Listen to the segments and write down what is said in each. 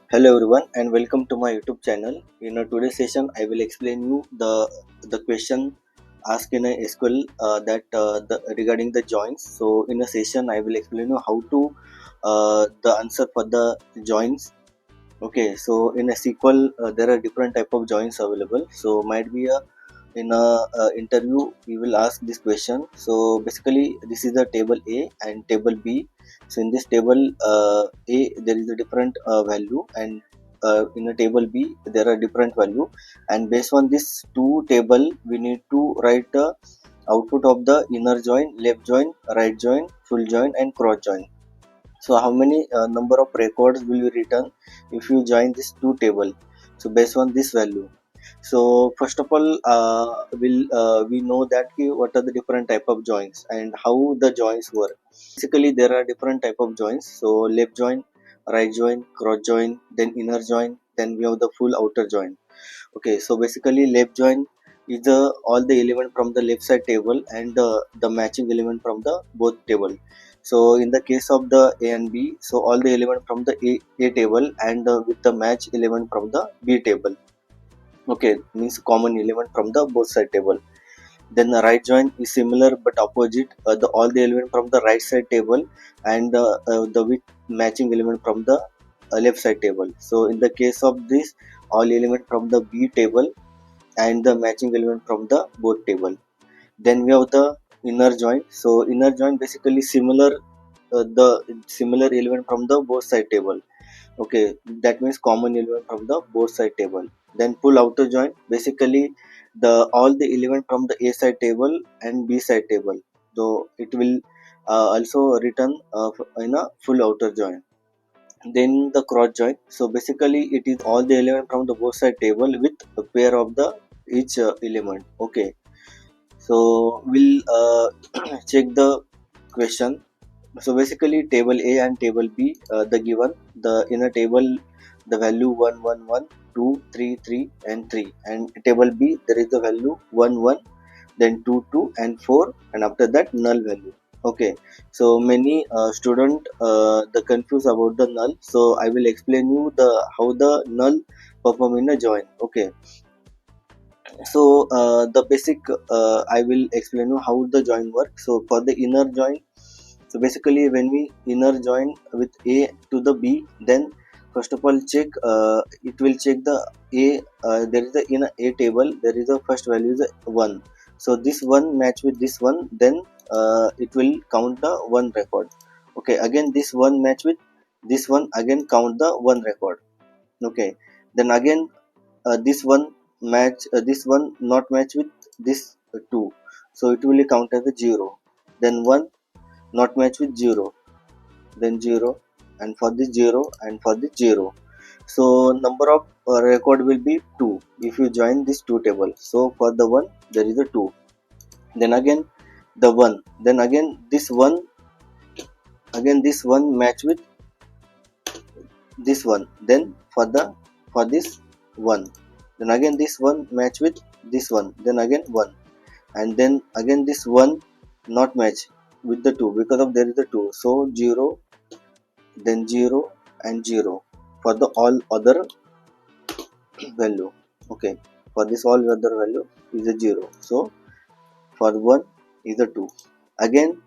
Hello everyone and welcome to my YouTube channel. In today's session, I will explain you the question asked in a SQL regarding the joins. So in a session, I will explain you how to the answer for the joins. Okay, so in a SQL, there are different type of joins available. So might be a in a interview we will ask this question. So basically this is the table A and table B. So in this table A there is a different value, and in a table B there are different value, and based on this two table we need to write the output of the inner join, left join, right join, full join and cross join. So how many number of records will be written if you join this two table? So based on this value. So first of all, will we know that what are the different type of joins and how the joins work. Basically there are different type of joins. So left join, right join, cross join, then inner join, then we have the full outer join. Okay, so basically left join is the all the element from the left side table and the matching element from the both table. So in the case of the A and B, so all the element from the A table and with the match element from the B table. Okay, means common element from the both side table. Then the right join is similar but opposite, the all the element from the right side table and the with matching element from the left side table. So in the case of this, all element from the B table and the matching element from the both table. Then we have the inner join. So inner join basically similar, the similar element from the both side table. Okay, that means common element from the both side table. Then pull outer join, basically the all the element from the A side table and B side table, so it will also return in a full outer join. Then the cross join, so basically it is all the element from the both side table with a pair of the each element. Okay, so we'll check the question. So basically table A and table B, the given the in a table the value 1 1 1 2 3 3 and 3, and table B there is the value 1 1, then 2 2 and 4, and after that null value. Okay, so many student the confused about the null, so I will explain you the how the null perform in a join. Okay, so the basic I will explain you how the join works. So for the inner join, so basically when we inner join with A to the B, then first of all check, it will check the A. There is a in a A table there is a first value is a 1. So this one match with this one, then it will count the one record. Okay, again this one match with this one, again count the one record. Okay, then again this one match, this one not match with this 2, so it will count as a 0. Then 1 not match with 0, then 0, and for this 0 and for this 0. So number of record will be 2 if you join this 2 table. So for the 1 there is a 2, then again the 1, then again this 1, again this 1 match with this one, then for this 1, then again this one match with this one, then again 1, and then again this one not match with the 2 because of there is a 2, so 0, then 0 and 0 for the all other value. Okay, for this all other value is a 0, so for 1 is a 2, again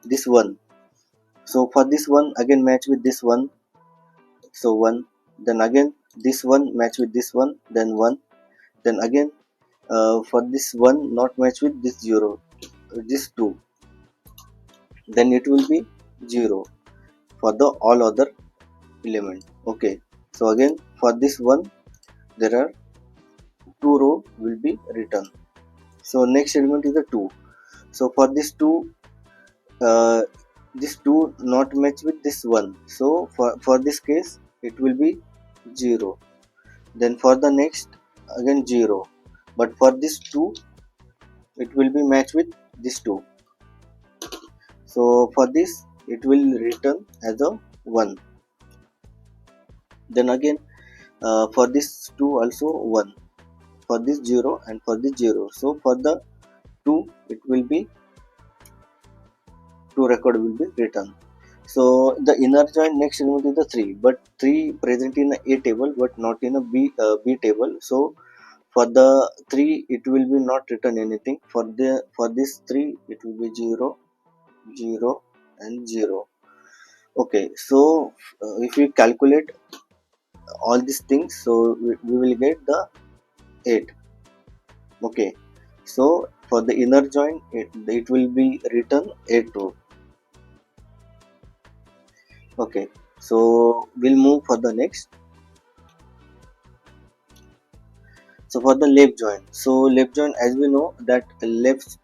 this 1, so for this one again match with this one, so 1, then again this one match with this one, then 1, then again for this one not match with this 0, this 2, then it will be 0 for the all other element. Okay, so again for this one there are 2 row will be written. So next element is the 2. So for this 2, uh, this 2 not match with this 1, so for this case it will be 0. Then for the next again 0, but for this 2 it will be matched with this 2. So for this it will return as a 1. Then again for this 2 also 1, for this 0 and for this 0. So for the 2 it will be 2 record will be written. So the inner join next element is the 3, but 3 present in a table but not in a b table. So for the 3 it will be not written anything. For this 3 it will be 0, 0 and 0. Okay, so if we calculate all these things, so we will get the 8. Okay, so for the inner join it will be written 8 row. Okay, so we'll move for the next. So for the left join, so left join, as we know that left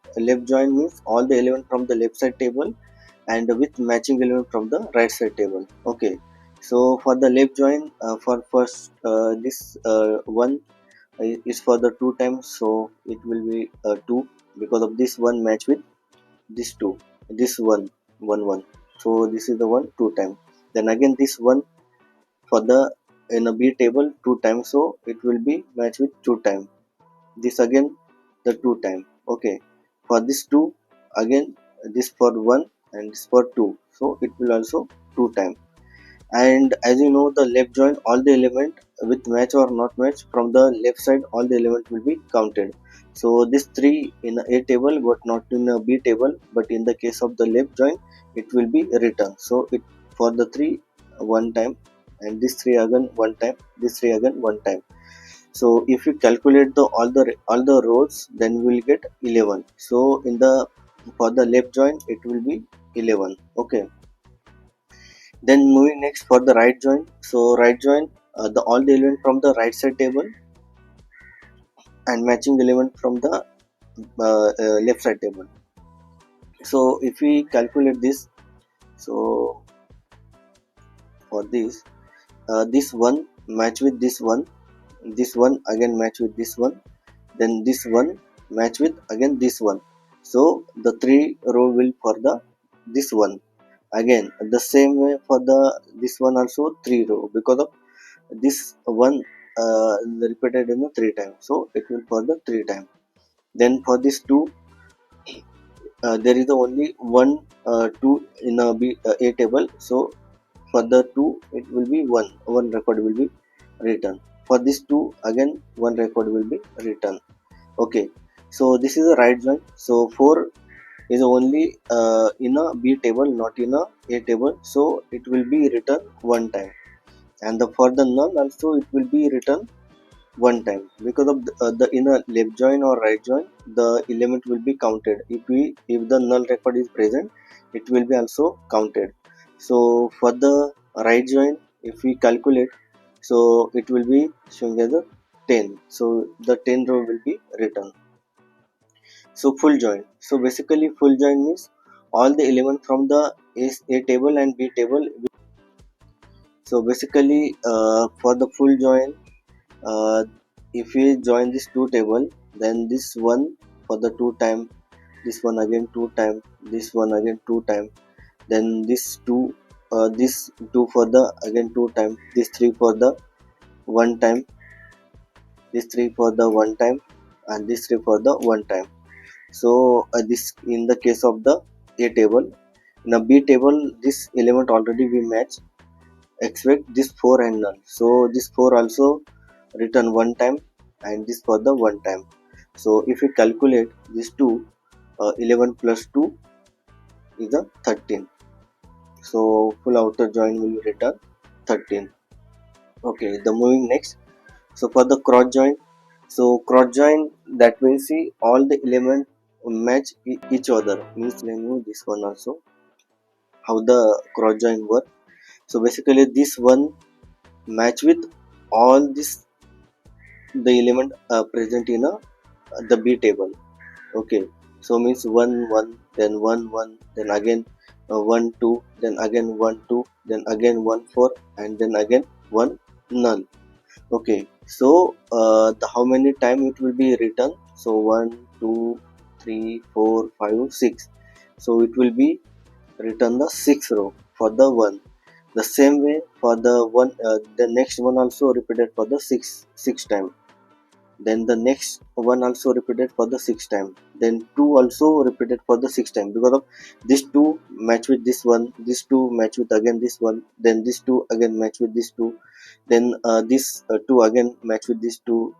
join means all the element from the left side table and with matching element from the right side table. Okay, so for the left join, for first this one is for the 2 times, so it will be 2, because of this one match with this 2, this one, 1 1, so this is the one 2 times. Then again this one for the in a b table 2 times, so it will be match with 2 times. This again the 2 time. Okay, for this 2 again, this for 1 and this for 2, so it will also 2 time. And as you know, the left join, all the element with match or not match from the left side, all the element will be counted. So this 3 in a table but not in a b table, but in the case of the left join it will be written. So it for the 3 1 time, and this 3 again 1 time, this 3 again 1 time. So if you calculate the all the rows, then we will get 11. So in the for the left join it will be 11. Okay, then moving next for the right join. So right join, the all the element from the right side table and matching element from the left side table. So if we calculate this, so for this one match with this one again match with this one, then this one match with again this one. So the 3 row will for the this one. Again the same way for the this one also 3 row, because of this one repeated in the 3 times, so it will for the 3 times. Then for this 2, there is only one 2 in a table, so for the 2 it will be one record will be written. For this 2 again one record will be written. Okay, so this is a right join. So 4 is only in a b table, not in a table, so it will be written one time. And for the null also it will be written one time, because of the in a left join or right join the element will be counted. If the null record is present, it will be also counted. So for the right join, if we calculate, so it will be showing as a 10, so the 10 row will be written. So full join, so basically full join means all the element from the a table and b table. So basically for the full join, uh, if we join this 2 table, then this one for the 2 time, this one again 2 time, this one again 2 time, then this 2 for the again 2 time, this 3 for the 1 time, this 3 for the 1 time, and this 3 for the 1 time. So this in the case of the a table. In a b table, this element already we match except this 4 and null, so this 4 also written 1 time, and this for the 1 time. So if we calculate this 2, 11 plus 2 is the 13. So full outer join will return 13. Okay, the moving next. So for the cross join, so cross join, that means see all the element match each other, means let me this one also how the cross join work. So basically this one match with all this the element present in the b table. Okay, so means 1 1, then 1 1, then again 1 2, then again 1 2, then again 1 4, and then again 1 null. Okay, so the how many time it will be written? So 1 2 3 4 5 6, so it will be written the 6th row for the one. The same way for the one, the next one also repeated for the six time. then the next one also repeated for the sixth time, then two also repeated for the sixth time, because of these two match with this one, these two match with again this one, then these two again match with these two, then this two again match with these two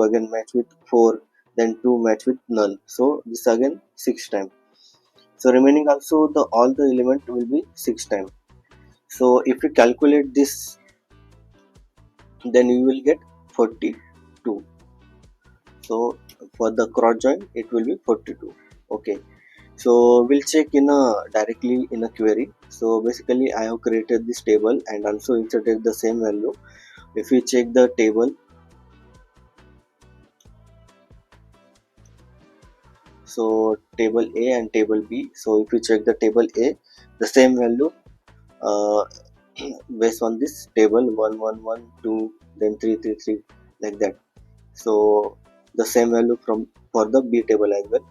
again match with four, then two match with null, so this again six time. So remaining also the all the element will be six time. So if you calculate this, then you will get 42. So for the cross join it will be 42. Okay, so we'll check in a directly in a query. So basically I have created this table and also inserted the same value. If you check the table, so table A and table B, so if you check the table A, the same value uh, based on this table 1 1 1 2 then 3 3 3 like that. So the same value from for the B table as well.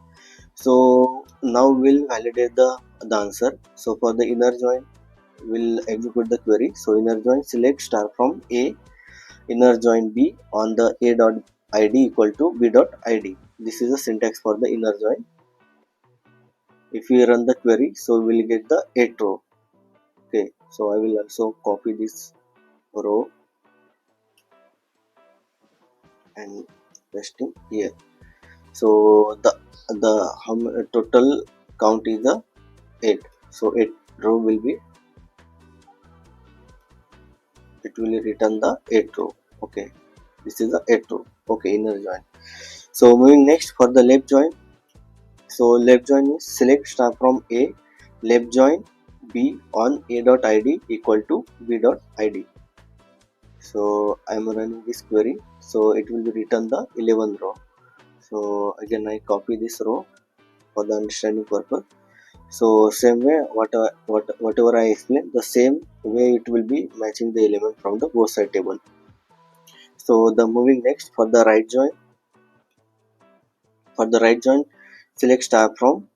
So now we'll validate the answer. So for the inner join, we'll execute the query. So inner join select star from A, inner join B on the A dot id equal to B dot id. This is the syntax for the inner join. If we run the query, so we'll get the 8th row. Okay, so I will also copy this row and pasting here. So the total count is the 8. So 8 row will be, it will return the 8th row. Okay, this is the 8th row. Okay, inner join. So moving next for the left join. So left join is select star from A, left join B on A dot id equal to B dot id. So I'm running this query, so it will be return the 11th row. So again I copy this row for the understanding purpose. So same way whatever I explained, the same way it will be matching the element from the both side table. So the moving next for the right join. For the right join, select star from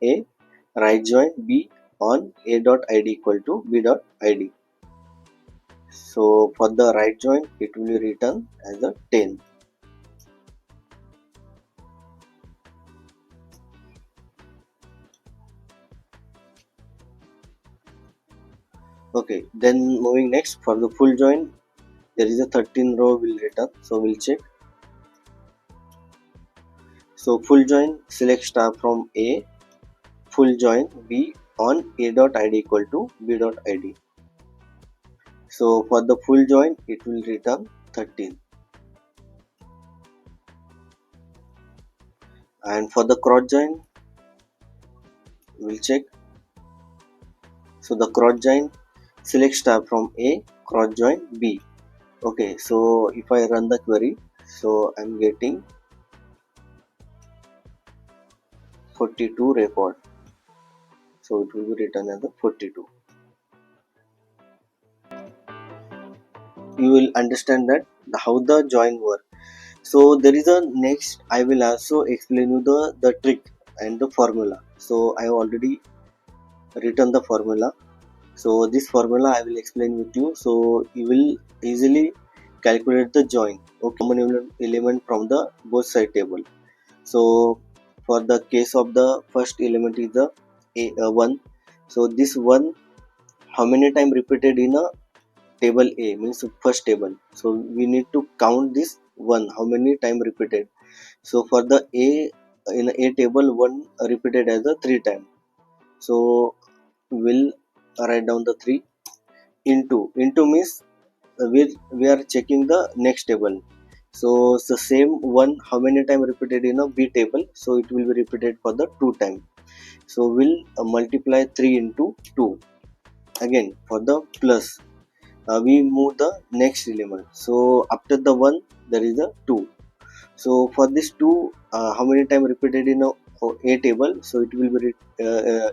A, right join B on A dot id equal to B dot id. So for the right join, it will return as a 10. Okay, then moving next for the full join, there is a 13 row will return. So we'll check. So full join, select star from A, full join B on A dot id equal to B dot id. So for the full join, it will return 13. And for the cross join, we'll check. So the cross join, select star from A, cross join B. Okay, so if I run the query, so I'm getting 42 record. So it will be written as a 42. You will understand that how the join work. So there is a next, I will also explain you the trick and the formula. So I have already written the formula. So this formula I will explain with you. So you will easily calculate the join. Okay, common element from the both side table. So for the case of the first element is the one. So this one, how many time repeated in a table A means first table. So we need to count this one, how many time repeated. So for the A, in A table, one repeated as a 3 time. So we'll write down the 3 into means we are checking the next table. So it's the same one, how many time repeated in a B table, so it will be repeated for the 2 time. So we'll multiply 3 into 2 again for the plus. We move the next element. So after the 1 there is a 2. So for this 2, how many time repeated in a table, so it will be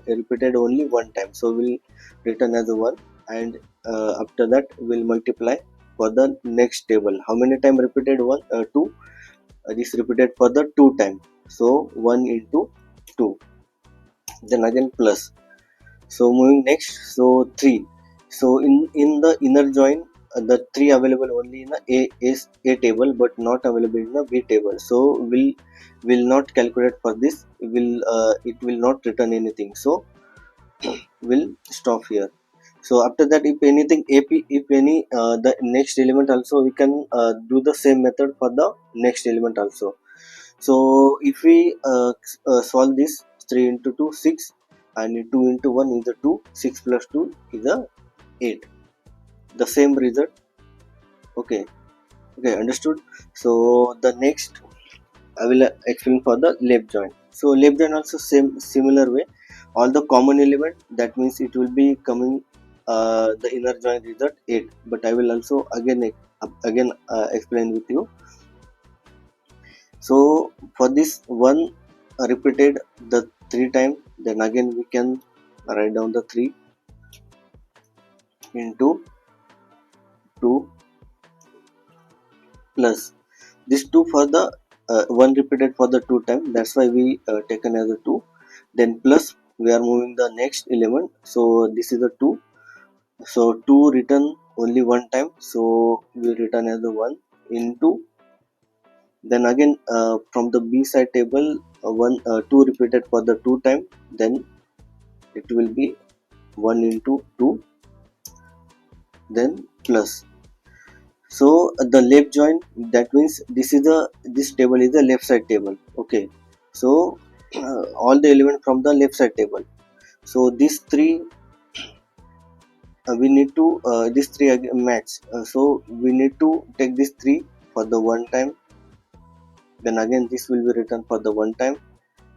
repeated only one time, so we'll return as a 1. And after that we'll multiply for the next table, how many time repeated 2, this repeated for the 2 time, so 1 into 2, then again plus. So moving next, so 3. So in the inner join, the 3 available only in a table but not available in the B table, so will not calculate for this, it will not return anything, so will stop here. So after that, if anything ap if any the next element also, we can do the same method for the next element also. So if we solve this, 3 into 2 6, and 2 into 1 is the 2, 6 plus 2 is the 8, the same result. Okay, okay, understood. So the next I will explain for the left join. So left join also same similar way. All the common element, that means it will be coming the inner join result 8. But I will also explain with you. So for this one repeated the 3 time, then again we can write down the 3 into 2 plus this 2 for the 1 repeated for the 2 time, that's why we taken as a 2, then plus we are moving the next element, so this is a 2, so 2 written only one time, so we return as a 1 into, then again from the B side table 2 repeated for the 2 time, then it will be 1 into 2, then plus. So the left join, that means this table is the left side table. Okay, so all the element from the left side table, so these three we need to these three match, so we need to take this 3 for the one time, then again this will be written for the one time.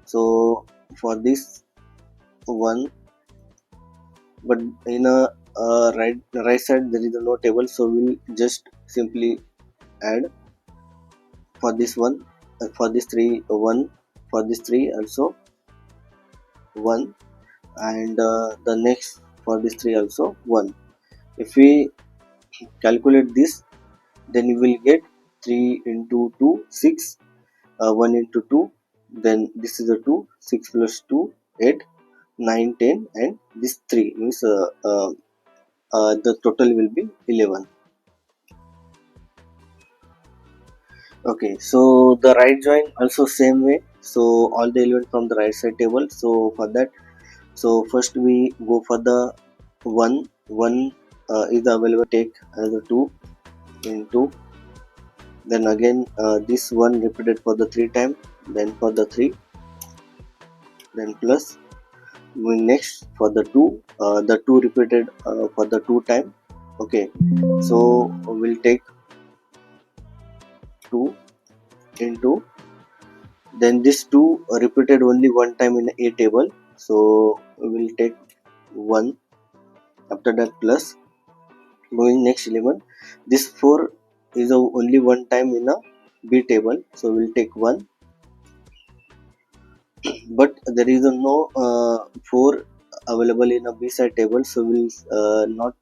So for this one, but in a right side there is no table, so we'll just simply add for this one, for this 3 1, for this 3 also 1, and the next for this 3 also 1. If we calculate this, then you will get 3 into 2 6, 1 into 2, then this is a 2, 6 plus 2 8, 9 10, and this 3 means the total will be 11. Okay, so the right join also same way, so all the element from the right side table. So for that, so first we go for the 1 is available, take as a 2 into, then again this one repeated for the 3 time, then for the 3, then plus moving next for the 2 repeated for the 2 time. Okay, so we'll take 2 into, then this 2 repeated only one time in a table, so we'll take 1, after that plus moving next element, this 4 is only one time in a B table, so we'll take 1, but there is no 4 available in a B side table, so we'll not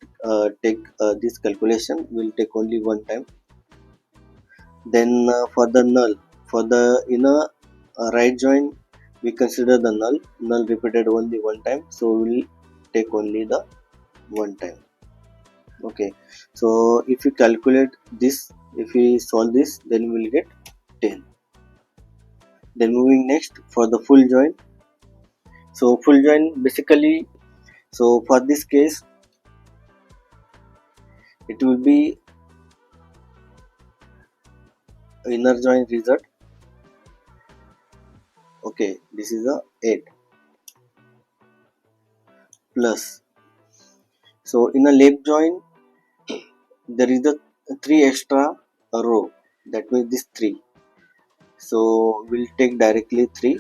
take this calculation, we'll take only one time. Then for the null, for the inner right join, we consider the null repeated only one time, so we'll take only the one time. Okay, so if we calculate this, if we solve this, then we will get 10. Then moving next for the full join. So full join basically, so for this case it will be inner join result. Okay, this is a 8 plus, so in a left join there is the 3 extra row, that means this 3, so we'll take directly 3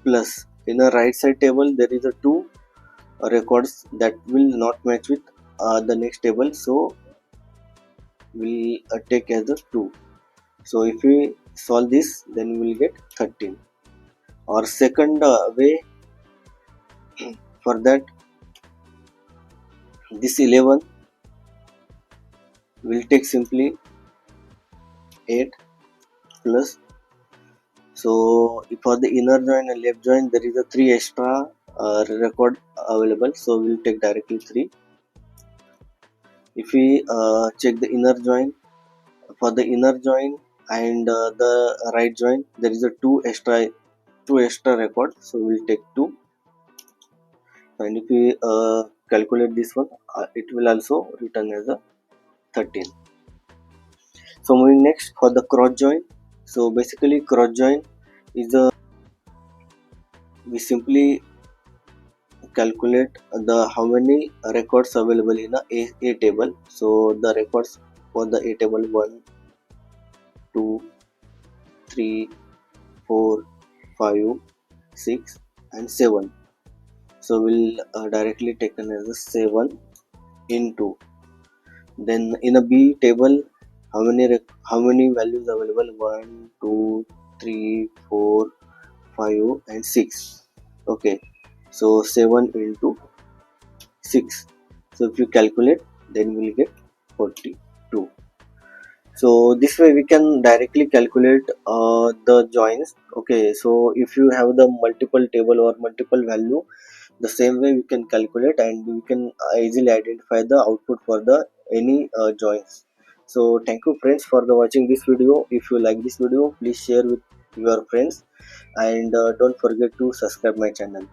plus, in a right side table there is a 2 records that will not match with the next table, so we'll take as a 2. So if we solve this, then we will get 13. Or second way, for that, this 11 will take simply 8 plus, so for the inner join and left join there is a 3 extra record available, so we'll take directly 3 If we check the inner join, for the inner join and the right join, there is a two extra record, so we'll take two. And if we calculate this one, it will also return as a 13. So moving next for the cross join. So basically cross join is a, we simply calculate the how many records available in a table. So the records for the a table 1, 2, 3, 4, 5, 6 and 7. So we'll directly taken as a 7 into, then in a B table, how many values available? 1, 2, 3, 4, 5 and 6. Okay, so 7 into 6. So if you calculate, then we'll get 42. So this way we can directly calculate the joins. Okay, so if you have the multiple table or multiple value, the same way we can calculate and we can easily identify the output for the any joins. So thank you friends for the watching this video. If you like this video, please share with your friends and don't forget to subscribe my channel.